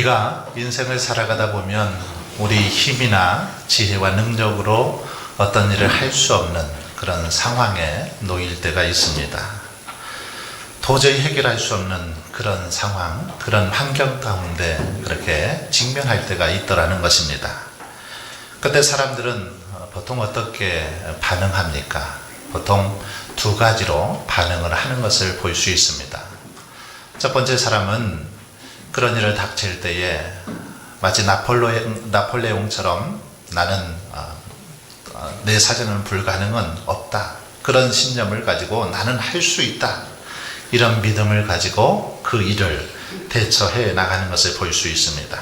우리가 인생을 살아가다 보면 우리 힘이나 지혜와 능력으로 어떤 일을 할 수 없는 그런 상황에 놓일 때가 있습니다. 도저히 해결할 수 없는 그런 상황, 그런 환경 가운데 그렇게 직면할 때가 있더라는 것입니다. 그때 사람들은 보통 어떻게 반응합니까? 보통 두 가지로 반응을 하는 것을 볼 수 있습니다. 첫 번째 사람은 그런 일을 닥칠 때에 마치 나폴레옹처럼 나는 내 사전은 불가능은 없다, 그런 신념을 가지고 나는 할 수 있다, 이런 믿음을 가지고 그 일을 대처해 나가는 것을 볼 수 있습니다.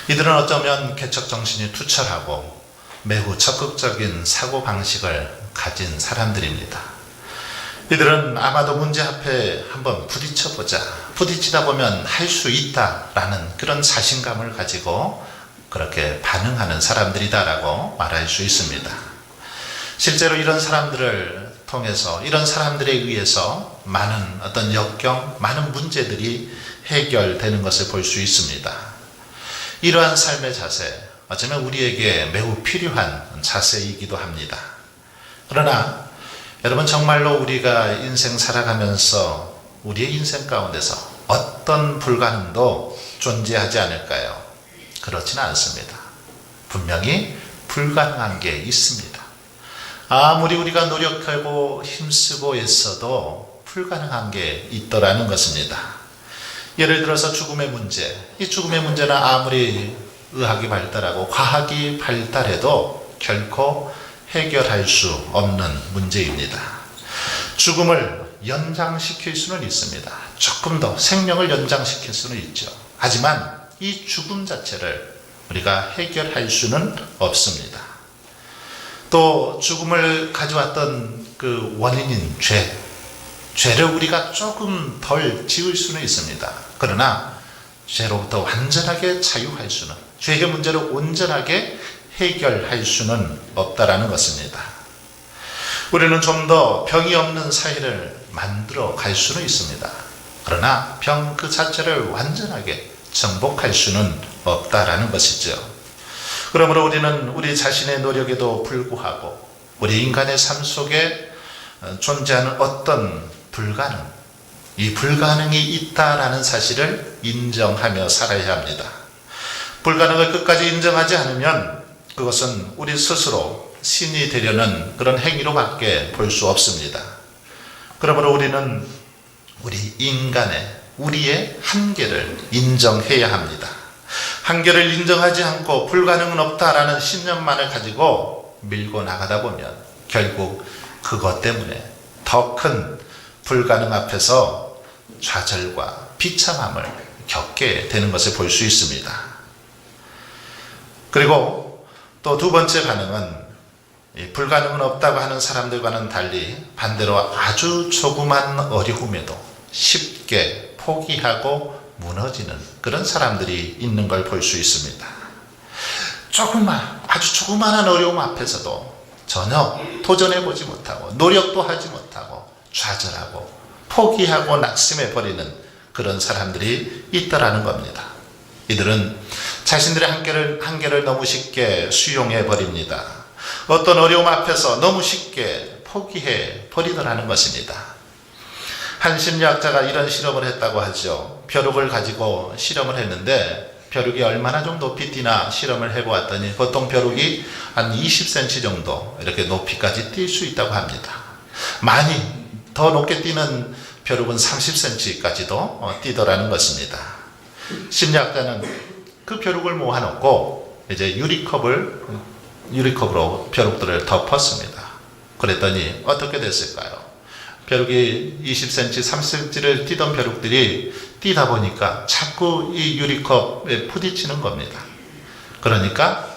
이들은 어쩌면 개척정신이 투철하고 매우 적극적인 사고방식을 가진 사람들입니다. 이들은 아마도 문제 앞에 한번 부딪혀보자, 부딪히다 보면 할 수 있다라는 그런 자신감을 가지고 그렇게 반응하는 사람들이다라고 말할 수 있습니다. 실제로 이런 사람들을 통해서, 이런 사람들에 의해서 많은 어떤 역경, 많은 문제들이 해결되는 것을 볼 수 있습니다. 이러한 삶의 자세, 어쩌면 우리에게 매우 필요한 자세이기도 합니다. 그러나 여러분, 정말로 우리가 인생 살아가면서 우리의 인생 가운데서 어떤 불가능도 존재하지 않을까요? 그렇지는 않습니다. 분명히 불가능한 게 있습니다. 아무리 우리가 노력하고 힘쓰고 애써도 불가능한 게 있더라는 것입니다. 예를 들어서 죽음의 문제, 이 죽음의 문제는 아무리 의학이 발달하고 과학이 발달해도 결코 해결할 수 없는 문제입니다. 죽음을 연장시킬 수는 있습니다. 조금 더 생명을 연장시킬 수는 있죠. 하지만 이 죽음 자체를 우리가 해결할 수는 없습니다. 또 죽음을 가져왔던 그 원인인 죄를 우리가 조금 덜 지을 수는 있습니다. 그러나 죄로부터 완전하게 자유할 수는, 죄의 문제를 온전하게 해결할 수는 없다라는 것입니다. 우리는 좀 더 병이 없는 사회를 만들어 갈 수는 있습니다. 그러나 병 그 자체를 완전하게 정복할 수는 없다라는 것이죠. 그러므로 우리는 우리 자신의 노력에도 불구하고 우리 인간의 삶 속에 존재하는 어떤 불가능, 이 불가능이 있다라는 사실을 인정하며 살아야 합니다. 불가능을 끝까지 인정하지 않으면 그것은 우리 스스로 신이 되려는 그런 행위로밖에 볼 수 없습니다. 그러므로 우리는 우리의 한계를 인정해야 합니다. 한계를 인정하지 않고 불가능은 없다라는 신념만을 가지고 밀고 나가다 보면 결국 그것 때문에 더 큰 불가능 앞에서 좌절과 비참함을 겪게 되는 것을 볼 수 있습니다. 그리고 또 두 번째 반응은 불가능은 없다고 하는 사람들과는 달리 반대로 아주 조그만 어려움에도 쉽게 포기하고 무너지는 그런 사람들이 있는 걸 볼 수 있습니다. 아주 조그만한 어려움 앞에서도 전혀 도전해보지 못하고 노력도 하지 못하고 좌절하고 포기하고 낙심해버리는 그런 사람들이 있더라는 겁니다. 이들은 자신들의 한계를 너무 쉽게 수용해버립니다. 어떤 어려움 앞에서 너무 쉽게 포기해버리더라는 것입니다. 한 심리학자가 이런 실험을 했다고 하죠. 벼룩을 가지고 실험을 했는데 벼룩이 얼마나 좀 높이 뛰나 실험을 해보았더니 보통 벼룩이 한 20cm 정도 이렇게 높이까지 뛸 수 있다고 합니다. 많이 더 높게 뛰는 벼룩은 30cm까지도 뛰더라는 것입니다. 심리학자는 그 벼룩을 모아놓고 이제 유리컵으로 벼룩들을 덮었습니다. 그랬더니 어떻게 됐을까요? 벼룩이 20cm, 30cm를 뛰던 벼룩들이 뛰다 보니까 자꾸 이 유리컵에 부딪히는 겁니다. 그러니까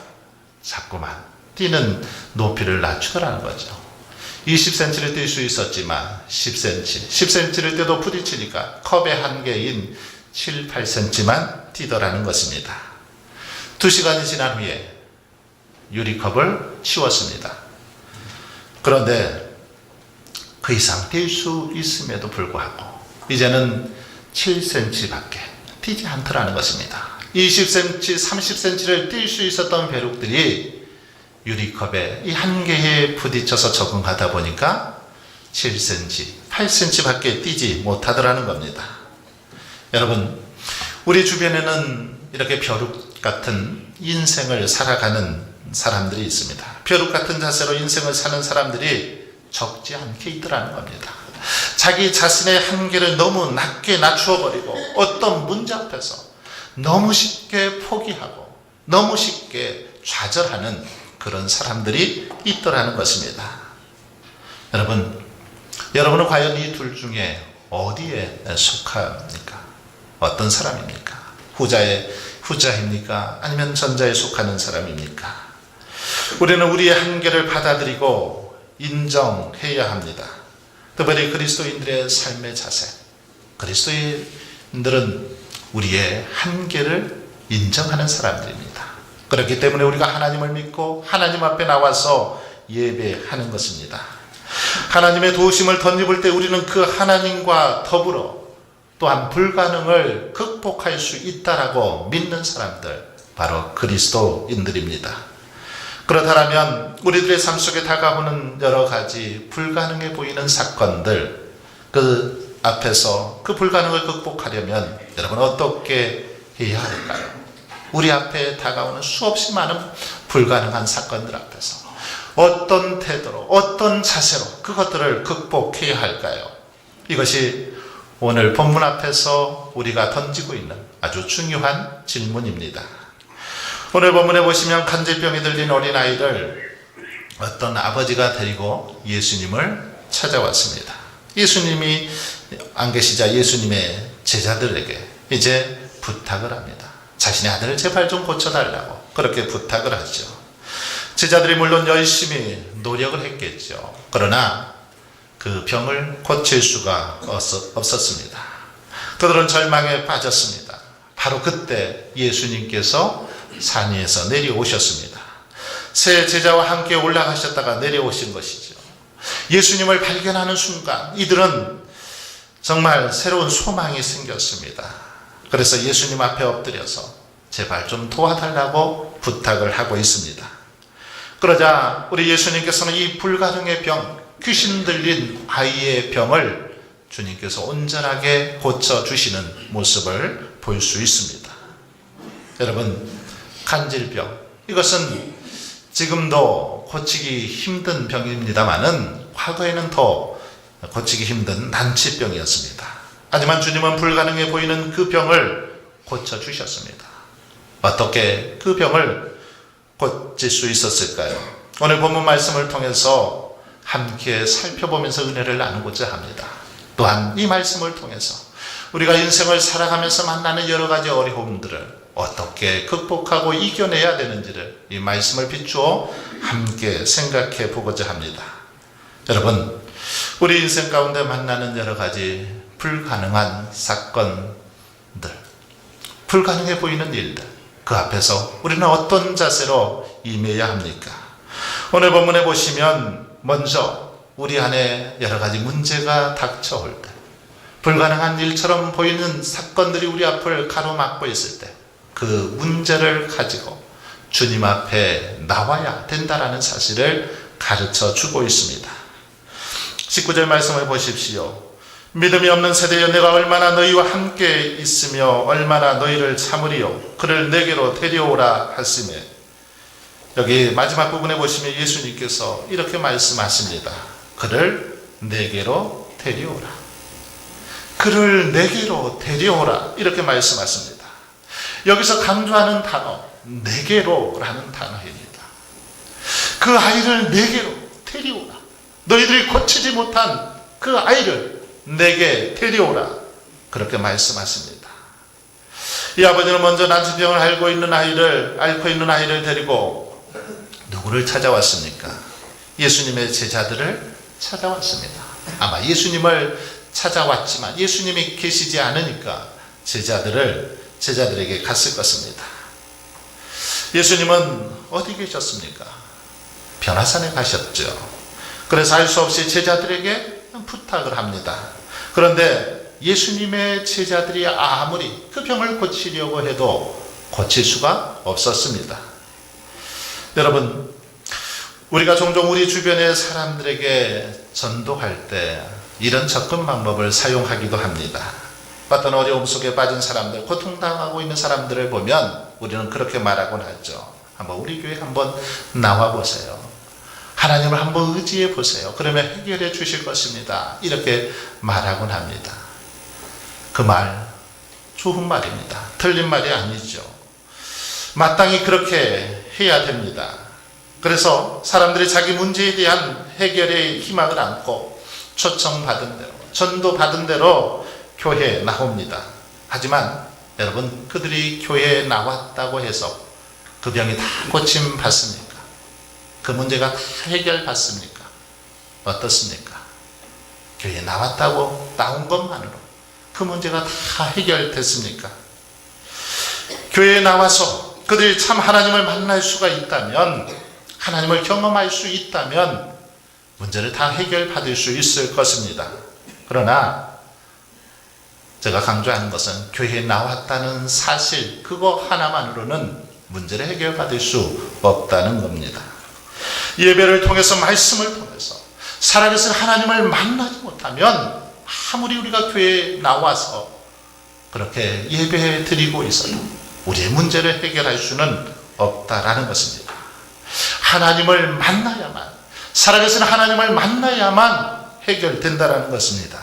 자꾸만 뛰는 높이를 낮추더라는 거죠. 20cm를 뛸 수 있었지만 10cm를 뛰어도 부딪히니까 컵의 한계인 7, 8cm만 뛰더라는 것입니다. 2시간이 지난 후에 유리컵을 치웠습니다. 그런데 그 이상 뛸 수 있음에도 불구하고 이제는 7cm밖에 뛰지 않더라는 것입니다. 20cm, 30cm를 뛸 수 있었던 벼룩들이 유리컵에 이 한계에 부딪혀서 적응하다 보니까 7cm, 8cm 밖에 뛰지 못하더라는 겁니다. 여러분, 우리 주변에는 이렇게 벼룩 같은 인생을 살아가는 사람들이 있습니다. 벼룩 같은 자세로 인생을 사는 사람들이 적지 않게 있더라는 겁니다. 자기 자신의 한계를 너무 낮게 낮추어버리고 어떤 문제 앞에서 너무 쉽게 포기하고 너무 쉽게 좌절하는 그런 사람들이 있더라는 것입니다. 여러분은 과연 이 둘 중에 어디에 속합니까? 어떤 사람입니까? 후자입니까? 아니면 전자에 속하는 사람입니까? 우리는 우리의 한계를 받아들이고 인정해야 합니다. 특별히 그리스도인들의 삶의 자세, 그리스도인들은 우리의 한계를 인정하는 사람들입니다. 그렇기 때문에 우리가 하나님을 믿고 하나님 앞에 나와서 예배하는 것입니다. 하나님의 도우심을 덧입을 때 우리는 그 하나님과 더불어 또한 불가능을 극복할 수 있다라고 믿는 사람들, 바로 그리스도인들입니다. 그렇다면 우리들의 삶 속에 다가오는 여러 가지 불가능해 보이는 사건들, 그 앞에서 그 불가능을 극복하려면 여러분 어떻게 해야 할까요? 우리 앞에 다가오는 수없이 많은 불가능한 사건들 앞에서 어떤 태도로, 어떤 자세로 그것들을 극복해야 할까요? 이것이 오늘 본문 앞에서 우리가 던지고 있는 아주 중요한 질문입니다. 오늘 본문에 보시면 간질병이 들린 어린아이를 어떤 아버지가 데리고 예수님을 찾아왔습니다. 예수님이 안 계시자 예수님의 제자들에게 이제 부탁을 합니다. 자신의 아들을 제발 좀 고쳐달라고 그렇게 부탁을 하죠. 제자들이 물론 열심히 노력을 했겠죠. 그러나 그 병을 고칠 수가 없었습니다. 그들은 절망에 빠졌습니다. 바로 그때 예수님께서 산 위에서 내려오셨습니다. 세 제자와 함께 올라가셨다가 내려오신 것이죠. 예수님을 발견하는 순간 이들은 정말 새로운 소망이 생겼습니다. 그래서 예수님 앞에 엎드려서 제발 좀 도와달라고 부탁을 하고 있습니다. 그러자 우리 예수님께서는 이 불가능의 병, 귀신 들린 아이의 병을 주님께서 온전하게 고쳐주시는 모습을 볼 수 있습니다. 여러분, 간질병, 이것은 지금도 고치기 힘든 병입니다마는 과거에는 더 고치기 힘든 난치병이었습니다. 하지만 주님은 불가능해 보이는 그 병을 고쳐주셨습니다. 어떻게 그 병을 고칠 수 있었을까요? 오늘 본문 말씀을 통해서 함께 살펴보면서 은혜를 나누고자 합니다. 또한 이 말씀을 통해서 우리가 인생을 살아가면서 만나는 여러 가지 어려움들을 어떻게 극복하고 이겨내야 되는지를 이 말씀을 비추어 함께 생각해 보고자 합니다. 여러분, 우리 인생 가운데 만나는 여러 가지 불가능한 사건들, 불가능해 보이는 일들, 그 앞에서 우리는 어떤 자세로 임해야 합니까? 오늘 본문에 보시면 먼저 우리 안에 여러 가지 문제가 닥쳐올 때, 불가능한 일처럼 보이는 사건들이 우리 앞을 가로막고 있을 때 그 문제를 가지고 주님 앞에 나와야 된다라는 사실을 가르쳐 주고 있습니다. 19절 말씀을 보십시오. 믿음이 없는 세대여, 내가 얼마나 너희와 함께 있으며 얼마나 너희를 참으리요. 그를 내게로 데려오라 하시매. 여기 마지막 부분에 보시면 예수님께서 이렇게 말씀하십니다. 그를 내게로 데려오라. 그를 내게로 데려오라. 이렇게 말씀하십니다. 여기서 강조하는 단어, 내게로라는 단어입니다. 그 아이를 내게로 데려오라. 너희들이 고치지 못한 그 아이를 내게 데려오라. 그렇게 말씀하십니다. 이 아버지는 먼저 난치병을 앓고 있는 아이를 데리고 누구를 찾아왔습니까? 예수님의 제자들을 찾아왔습니다. 아마 예수님을 찾아왔지만 예수님이 계시지 않으니까 제자들에게 갔을 것입니다. 예수님은 어디 계셨습니까? 변화산에 가셨죠. 그래서 알 수 없이 제자들에게 부탁을 합니다. 그런데 예수님의 제자들이 아무리 그 병을 고치려고 해도 고칠 수가 없었습니다. 여러분, 우리가 종종 우리 주변의 사람들에게 전도할 때 이런 접근 방법을 사용하기도 합니다. 어떤 어려움 속에 빠진 사람들, 고통당하고 있는 사람들을 보면 우리는 그렇게 말하곤 하죠. 한번 우리 교회 한번 나와 보세요. 하나님을 한번 의지해 보세요. 그러면 해결해 주실 것입니다. 이렇게 말하곤 합니다. 그 말 좋은 말입니다. 틀린 말이 아니죠. 마땅히 그렇게 해야 됩니다. 그래서 사람들이 자기 문제에 대한 해결의 희망을 안고 초청받은 대로, 전도받은 대로 교회에 나옵니다. 하지만 여러분, 그들이 교회에 나왔다고 해서 그 병이 다 고침받습니까? 그 문제가 다 해결받습니까? 어떻습니까? 교회에 나왔다고 나온 것만으로 그 문제가 다 해결됐습니까? 교회에 나와서 그들이 참 하나님을 만날 수가 있다면, 하나님을 경험할 수 있다면 문제를 다 해결받을 수 있을 것입니다. 그러나 제가 강조하는 것은 교회에 나왔다는 사실, 그거 하나만으로는 문제를 해결받을 수 없다는 겁니다. 예배를 통해서, 말씀을 통해서 살아계신 하나님을 만나지 못하면 아무리 우리가 교회에 나와서 그렇게 예배 드리고 있어도 우리의 문제를 해결할 수는 없다라는 것입니다. 하나님을 만나야만, 살아계신 하나님을 만나야만 해결된다라는 것입니다.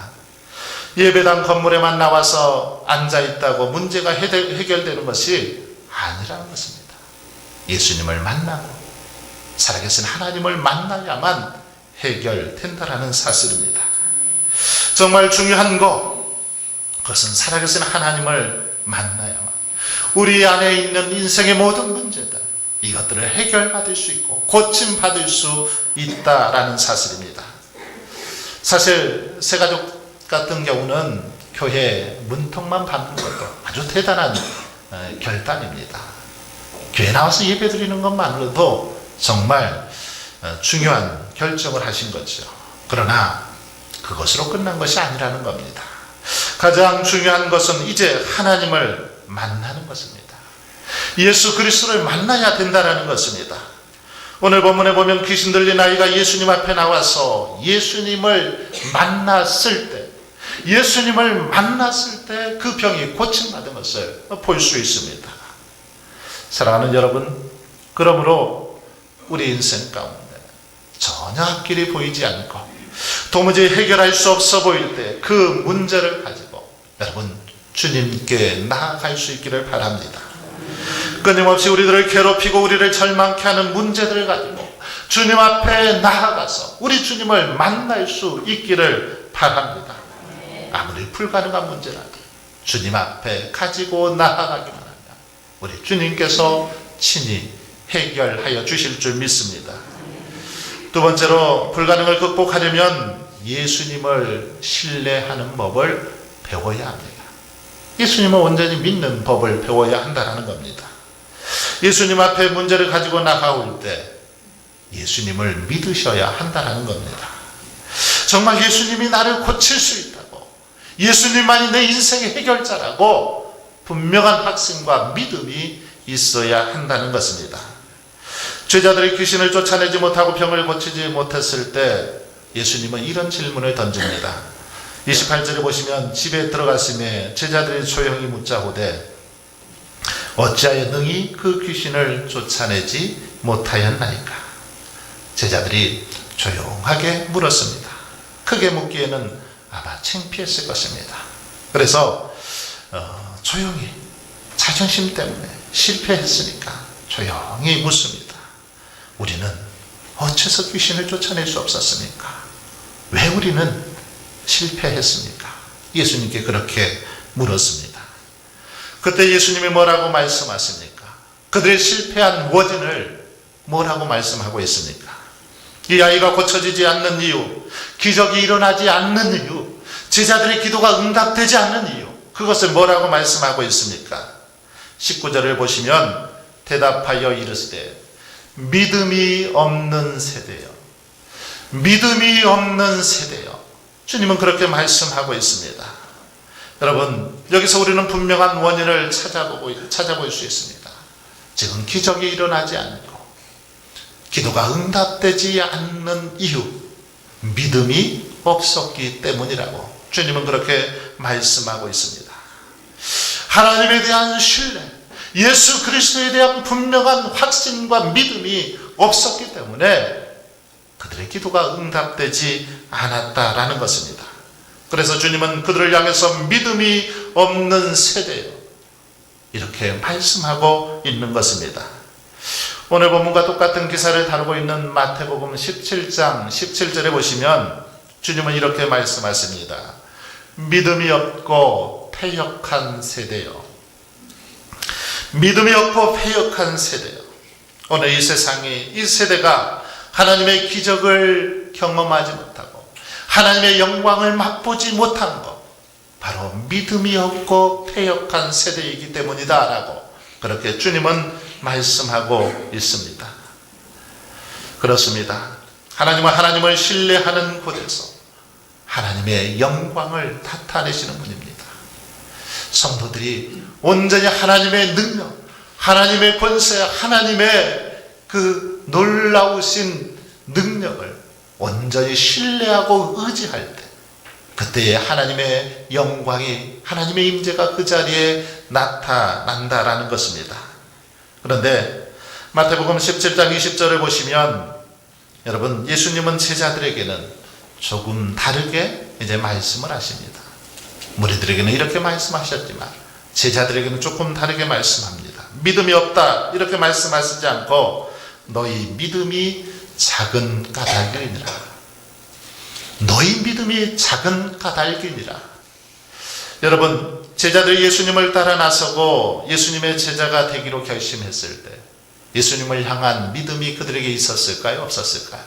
예배당 건물에만 나와서 앉아있다고 문제가 해결되는 것이 아니라는 것입니다. 예수님을 만나고 살아계신 하나님을 만나야만 해결된다라는 사실입니다. 정말 중요한 그것은 살아계신 하나님을 만나야만 우리 안에 있는 인생의 모든 문제들, 이것들을 해결받을 수 있고 고침받을 수 있다라는 사실입니다. 사실 새가족 같은 경우는 교회 문턱만 밟는 것도 아주 대단한 결단입니다. 교회 나와서 예배 드리는 것만으로도 정말 중요한 결정을 하신 거죠. 그러나 그것으로 끝난 것이 아니라는 겁니다. 가장 중요한 것은 이제 하나님을 만나는 것입니다. 예수 그리스도를 만나야 된다는 것입니다. 오늘 본문에 보면 귀신 들린 아이가 예수님 앞에 나와서 예수님을 만났을 때 그 병이 고침받은 것을 볼 수 있습니다. 사랑하는 여러분, 그러므로 우리 인생 가운데 전혀 앞길이 보이지 않고 도무지 해결할 수 없어 보일 때 그 문제를 가지고 여러분, 주님께 나아갈 수 있기를 바랍니다. 끊임없이 우리들을 괴롭히고 우리를 절망케 하는 문제들을 가지고 주님 앞에 나아가서 우리 주님을 만날 수 있기를 바랍니다. 아무리 불가능한 문제라도 주님 앞에 가지고 나아가기만 하면 우리 주님께서 친히 해결하여 주실 줄 믿습니다. 두 번째로, 불가능을 극복하려면 예수님을 신뢰하는 법을 배워야 합니다. 예수님을 온전히 믿는 법을 배워야 한다는 겁니다. 예수님 앞에 문제를 가지고 나가올 때 예수님을 믿으셔야 한다는 겁니다. 정말 예수님이 나를 고칠 수 있다고, 예수님만이 내 인생의 해결자라고 분명한 확신과 믿음이 있어야 한다는 것입니다. 제자들이 귀신을 쫓아내지 못하고 병을 고치지 못했을 때 예수님은 이런 질문을 던집니다. 28절에 보시면, 집에 들어갔음에 제자들이 조용히 묻자오되 어찌하여 능히 그 귀신을 쫓아내지 못하였나이까? 제자들이 조용하게 물었습니다. 크게 묻기에는 아마 창피했을 것입니다. 그래서 조용히, 자존심 때문에 실패했으니까 조용히 묻습니다. 우리는 어째서 귀신을 쫓아낼 수 없었습니까? 왜 우리는 실패했습니까? 예수님께 그렇게 물었습니다. 그때 예수님이 뭐라고 말씀하십니까? 그들의 실패한 원인을 뭐라고 말씀하고 있습니까? 이 아이가 고쳐지지 않는 이유, 기적이 일어나지 않는 이유, 제자들의 기도가 응답되지 않는 이유, 그것을 뭐라고 말씀하고 있습니까? 19절을 보시면 대답하여 이르시되 믿음이 없는 세대여, 믿음이 없는 세대여. 주님은 그렇게 말씀하고 있습니다. 여러분, 여기서 우리는 분명한 원인을 찾아볼 수 있습니다. 지금 기적이 일어나지 않고 기도가 응답되지 않는 이유, 믿음이 없었기 때문이라고 주님은 그렇게 말씀하고 있습니다. 하나님에 대한 신뢰, 예수 그리스도에 대한 분명한 확신과 믿음이 없었기 때문에 그들의 기도가 응답되지 않았다라는 것입니다. 그래서 주님은 그들을 향해서 믿음이 없는 세대요, 이렇게 말씀하고 있는 것입니다. 오늘 본문과 똑같은 기사를 다루고 있는 마태복음 17장 17절에 보시면 주님은 이렇게 말씀하십니다. 믿음이 없고 패역한 세대요. 믿음이 없고 패역한 세대요. 오늘 이 세상이, 이 세대가 하나님의 기적을 경험하지 못하고 하나님의 영광을 맛보지 못한 것, 바로 믿음이 없고 패역한 세대이기 때문이다 라고 그렇게 주님은 말씀하고 있습니다. 그렇습니다. 하나님은 하나님을 신뢰하는 곳에서 하나님의 영광을 나타내시는 분입니다. 성도들이 온전히 하나님의 능력, 하나님의 권세, 하나님의 그 놀라우신 능력을 온전히 신뢰하고 의지할 때, 그때에 하나님의 영광이, 하나님의 임재가 그 자리에 나타난다라는 것입니다. 그런데 마태복음 17장 20절을 보시면 여러분, 예수님은 제자들에게는 조금 다르게 이제 말씀을 하십니다. 무리들에게는 이렇게 말씀하셨지만 제자들에게는 조금 다르게 말씀합니다. 믿음이 없다 이렇게 말씀하시지 않고 너희 믿음이 작은 까닭이니라. 너희 믿음이 작은 까닭이니라. 여러분, 제자들이 예수님을 따라 나서고 예수님의 제자가 되기로 결심했을 때 예수님을 향한 믿음이 그들에게 있었을까요? 없었을까요?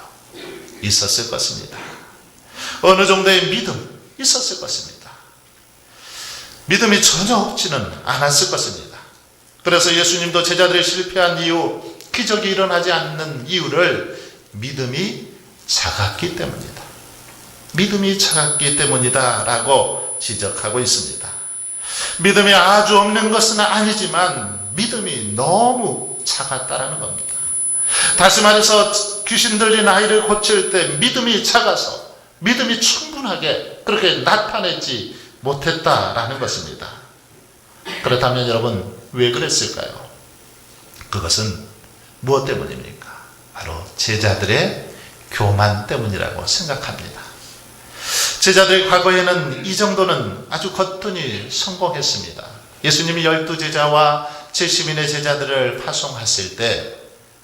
있었을 것입니다. 어느 정도의 믿음 있었을 것입니다. 믿음이 전혀 없지는 않았을 것입니다. 그래서 예수님도 제자들이 실패한 이유, 기적이 일어나지 않는 이유를 믿음이 작았기 때문이다, 믿음이 작았기 때문이다 라고 지적하고 있습니다. 믿음이 아주 없는 것은 아니지만 믿음이 너무 작았다라는 겁니다. 다시 말해서 귀신 들린 아이를 고칠 때 믿음이 작아서 믿음이 충분하게 그렇게 나타내지 못했다라는 것입니다. 그렇다면 여러분, 왜 그랬을까요? 그것은 무엇 때문입니까? 바로 제자들의 교만 때문이라고 생각합니다. 제자들이 과거에는 이 정도는 아주 거뜬히 성공했습니다. 예수님이 12제자와 70인의 제자들을 파송하실 때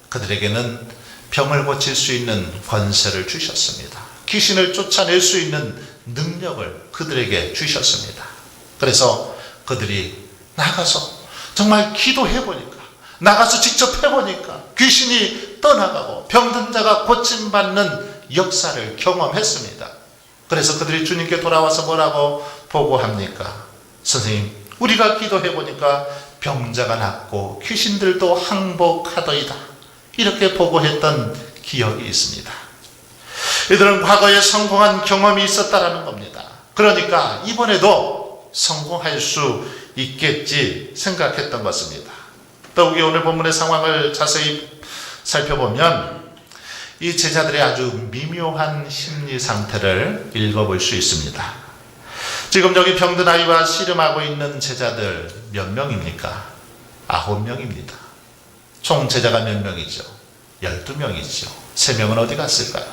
그들에게는 병을 고칠 수 있는 권세를 주셨습니다. 귀신을 쫓아낼 수 있는 능력을 그들에게 주셨습니다. 그래서 그들이 나가서 정말 기도해보니까, 나가서 직접 해보니까 귀신이 떠나가고 병든 자가 고침받는 역사를 경험했습니다. 그래서 그들이 주님께 돌아와서 뭐라고 보고합니까? 선생님, 우리가 기도해보니까 병자가 낫고 귀신들도 항복하더이다, 이렇게 보고했던 기억이 있습니다. 이들은 과거에 성공한 경험이 있었다라는 겁니다. 그러니까 이번에도 성공할 수 있겠지 생각했던 것입니다. 더욱이 오늘 본문의 상황을 자세히 살펴보면 이 제자들의 아주 미묘한 심리 상태를 읽어볼 수 있습니다. 지금 여기 병든 아이와 씨름하고 있는 제자들 몇 명입니까? 9명입니다. 총 제자가 몇 명이죠? 12명이죠. 3명은 어디 갔을까요?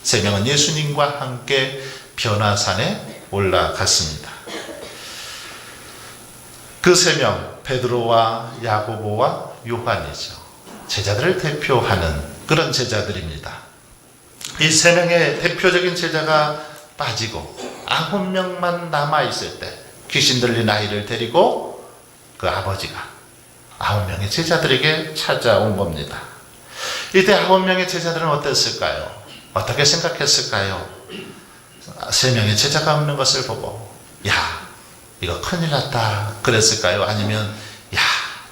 3명은 예수님과 함께 변화산에 올라갔습니다. 그 3명, 베드로와 야고보와 요한이죠. 제자들을 대표하는 그런 제자들입니다. 이 3명의 대표적인 제자가 빠지고 9명만 남아있을 때 귀신 들린 아이를 데리고 그 아버지가 9명의 제자들에게 찾아온 겁니다. 이때 9명의 제자들은 어땠을까요? 어떻게 생각했을까요? 3명의 제자가 없는 것을 보고 야, 이거 큰일 났다 그랬을까요? 아니면 야,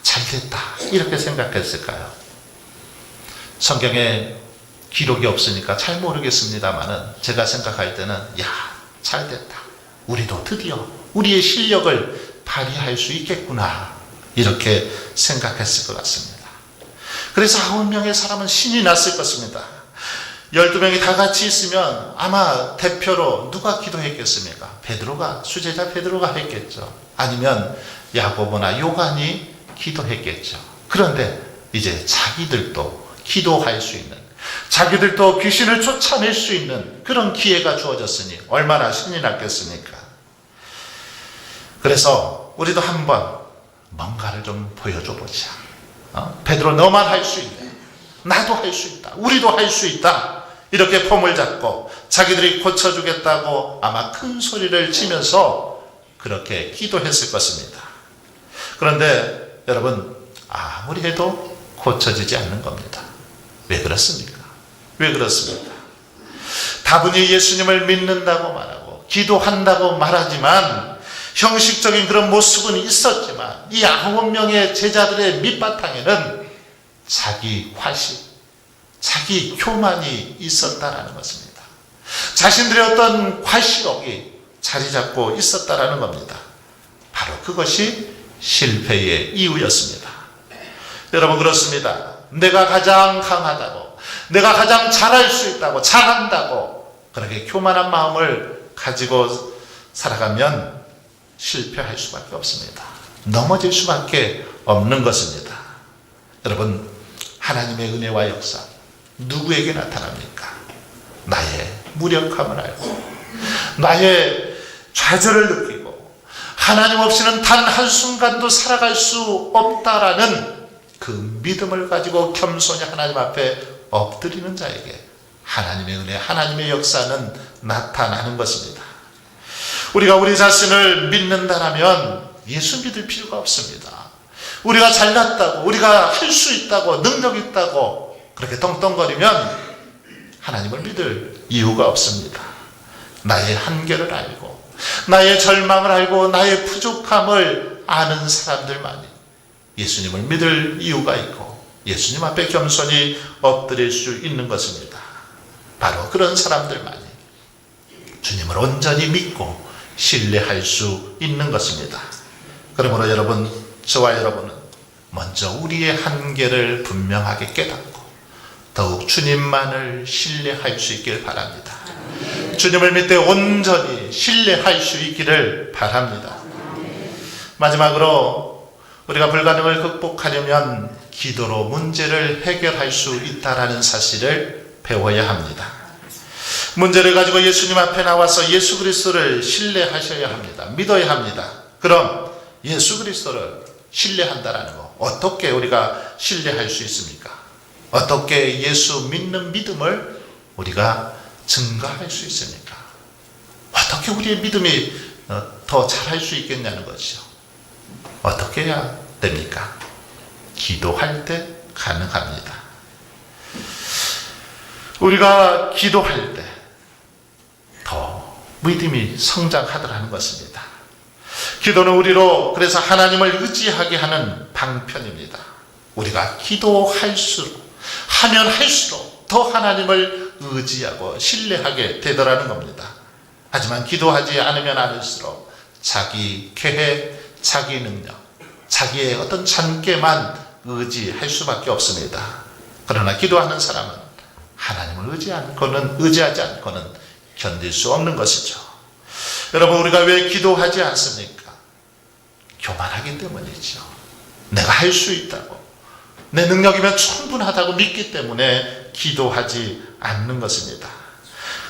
잘됐다 이렇게 생각했을까요? 성경에 기록이 없으니까 잘 모르겠습니다만은 제가 생각할 때는 야, 잘됐다, 우리도 드디어 우리의 실력을 발휘할 수 있겠구나, 이렇게 생각했을 것 같습니다. 그래서 9명의 사람은 신이 났을 것입니다. 12명이 다 같이 있으면 아마 대표로 누가 기도했겠습니까? 베드로가, 수제자 베드로가 했겠죠. 아니면 야고보나 요한이 기도했겠죠. 그런데 이제 자기들도 기도할 수 있는, 자기들도 귀신을 쫓아낼 수 있는 그런 기회가 주어졌으니 얼마나 신이 났겠습니까? 그래서 우리도 한번 뭔가를 좀 보여줘 보자. 베드로, 너만 할 수 있네. 나도 할 수 있다. 우리도 할 수 있다. 이렇게 폼을 잡고 자기들이 고쳐주겠다고 아마 큰 소리를 치면서 그렇게 기도했을 것입니다. 그런데 여러분, 아무리 해도 고쳐지지 않는 겁니다. 왜 그렇습니까? 왜 그렇습니까? 다분히 예수님을 믿는다고 말하고 기도한다고 말하지만 형식적인 그런 모습은 있었지만 이 9명의 제자들의 밑바탕에는 자기 화식, 자기 교만이 있었다라는 것입니다. 자신들의 어떤 과시욕이 자리 잡고 있었다라는 겁니다. 바로 그것이 실패의 이유였습니다. 여러분, 그렇습니다. 내가 가장 강하다고, 내가 가장 잘할 수 있다고, 잘한다고 그렇게 교만한 마음을 가지고 살아가면 실패할 수밖에 없습니다. 넘어질 수밖에 없는 것입니다. 여러분, 하나님의 은혜와 역사 누구에게 나타납니까? 나의 무력함을 알고 나의 좌절을 느끼고 하나님 없이는 단 한순간도 살아갈 수 없다라는 그 믿음을 가지고 겸손히 하나님 앞에 엎드리는 자에게 하나님의 은혜, 하나님의 역사는 나타나는 것입니다. 우리가 우리 자신을 믿는다면 예수 믿을 필요가 없습니다. 우리가 잘났다고, 우리가 할 수 있다고, 능력 있다고 그렇게 떵떵거리면 하나님을 믿을 이유가 없습니다. 나의 한계를 알고 나의 절망을 알고 나의 부족함을 아는 사람들만이 예수님을 믿을 이유가 있고 예수님 앞에 겸손히 엎드릴 수 있는 것입니다. 바로 그런 사람들만이 주님을 온전히 믿고 신뢰할 수 있는 것입니다. 그러므로 여러분, 저와 여러분은 먼저 우리의 한계를 분명하게 깨닫고 더욱 주님만을 신뢰할 수 있길 바랍니다. 주님을 믿되 온전히 신뢰할 수 있기를 바랍니다. 마지막으로 우리가 불가능을 극복하려면 기도로 문제를 해결할 수 있다는 사실을 배워야 합니다. 문제를 가지고 예수님 앞에 나와서 예수 그리스도를 신뢰하셔야 합니다. 믿어야 합니다. 그럼 예수 그리스도를 신뢰한다라는 거, 어떻게 우리가 신뢰할 수 있습니까? 어떻게 예수 믿는 믿음을 우리가 증가할 수 있습니까? 어떻게 우리의 믿음이 더 잘할 수 있겠냐는 것이죠. 어떻게 해야 됩니까? 기도할 때 가능합니다. 우리가 기도할 때 더 믿음이 성장하더라는 것입니다. 기도는 우리로 그래서 하나님을 의지하게 하는 방편입니다. 우리가 기도할수록, 하면 할수록 더 하나님을 의지하고 신뢰하게 되더라는 겁니다. 하지만 기도하지 않으면 않을수록 자기 계획, 자기 능력, 자기의 어떤 잔꾀만 의지할 수밖에 없습니다. 그러나 기도하는 사람은 하나님을 의지하지 않고는 견딜 수 없는 것이죠. 여러분, 우리가 왜 기도하지 않습니까? 교만하기 때문이죠. 내가 할 수 있다고, 내 능력이면 충분하다고 믿기 때문에 기도하지 않는 것입니다.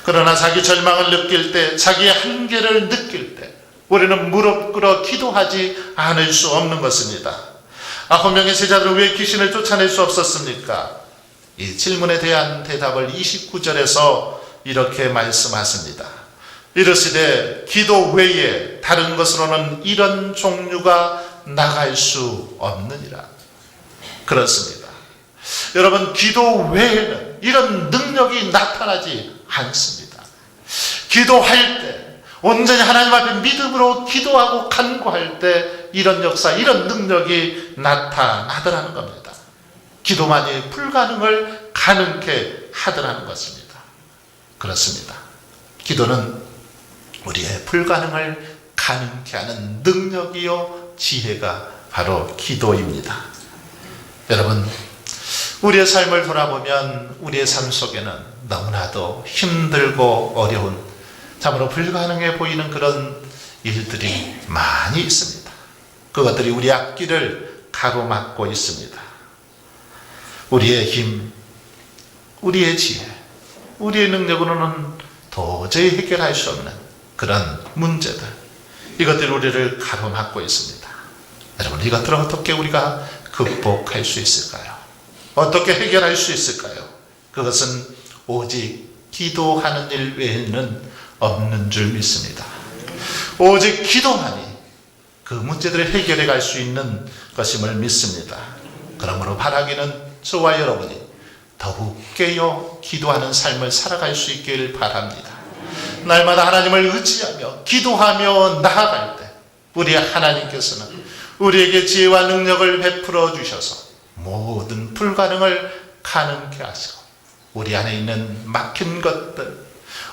그러나 자기 절망을 느낄 때, 자기의 한계를 느낄 때 우리는 무릎 꿇어 기도하지 않을 수 없는 것입니다. 9명의 제자들은 왜 귀신을 쫓아낼 수 없었습니까? 이 질문에 대한 대답을 29절에서 이렇게 말씀하십니다. 이르시되 기도 외에 다른 것으로는 이런 종류가 나갈 수 없느니라. 그렇습니다. 여러분, 기도 외에는 이런 능력이 나타나지 않습니다. 기도할 때, 온전히 하나님 앞에 믿음으로 기도하고 간구할 때 이런 역사, 이런 능력이 나타나더라는 겁니다. 기도만이 불가능을 가능케 하더라는 것입니다. 그렇습니다. 기도는 우리의 불가능을 가능케 하는 능력이요 지혜가 바로 기도입니다. 여러분, 우리의 삶을 돌아보면 우리의 삶 속에는 너무나도 힘들고 어려운, 참으로 불가능해 보이는 그런 일들이 많이 있습니다. 그것들이 우리 앞길을 가로막고 있습니다. 우리의 힘, 우리의 지혜, 우리의 능력으로는 도저히 해결할 수 없는 그런 문제들, 이것들이 우리를 가로막고 있습니다. 여러분, 이것들을 어떻게 우리가 극복할 수 있을까요? 어떻게 해결할 수 있을까요? 그것은 오직 기도하는 일 외에는 없는 줄 믿습니다. 오직 기도만이 그 문제들을 해결해 갈 수 있는 것임을 믿습니다. 그러므로 바라기는 저와 여러분이 더욱 깨어 기도하는 삶을 살아갈 수 있길 바랍니다. 날마다 하나님을 의지하며 기도하며 나아갈 때 우리 하나님께서는 우리에게 지혜와 능력을 베풀어 주셔서 모든 불가능을 가능케 하시고 우리 안에 있는 막힌 것들,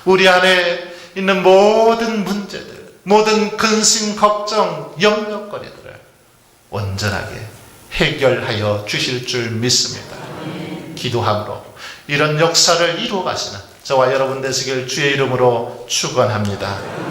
우리 안에 있는 모든 문제들, 모든 근심, 걱정, 염려거리들을 온전하게 해결하여 주실 줄 믿습니다. 기도함으로 이런 역사를 이루어 가시는 저와 여러분 되시길 주의 이름으로 축원합니다.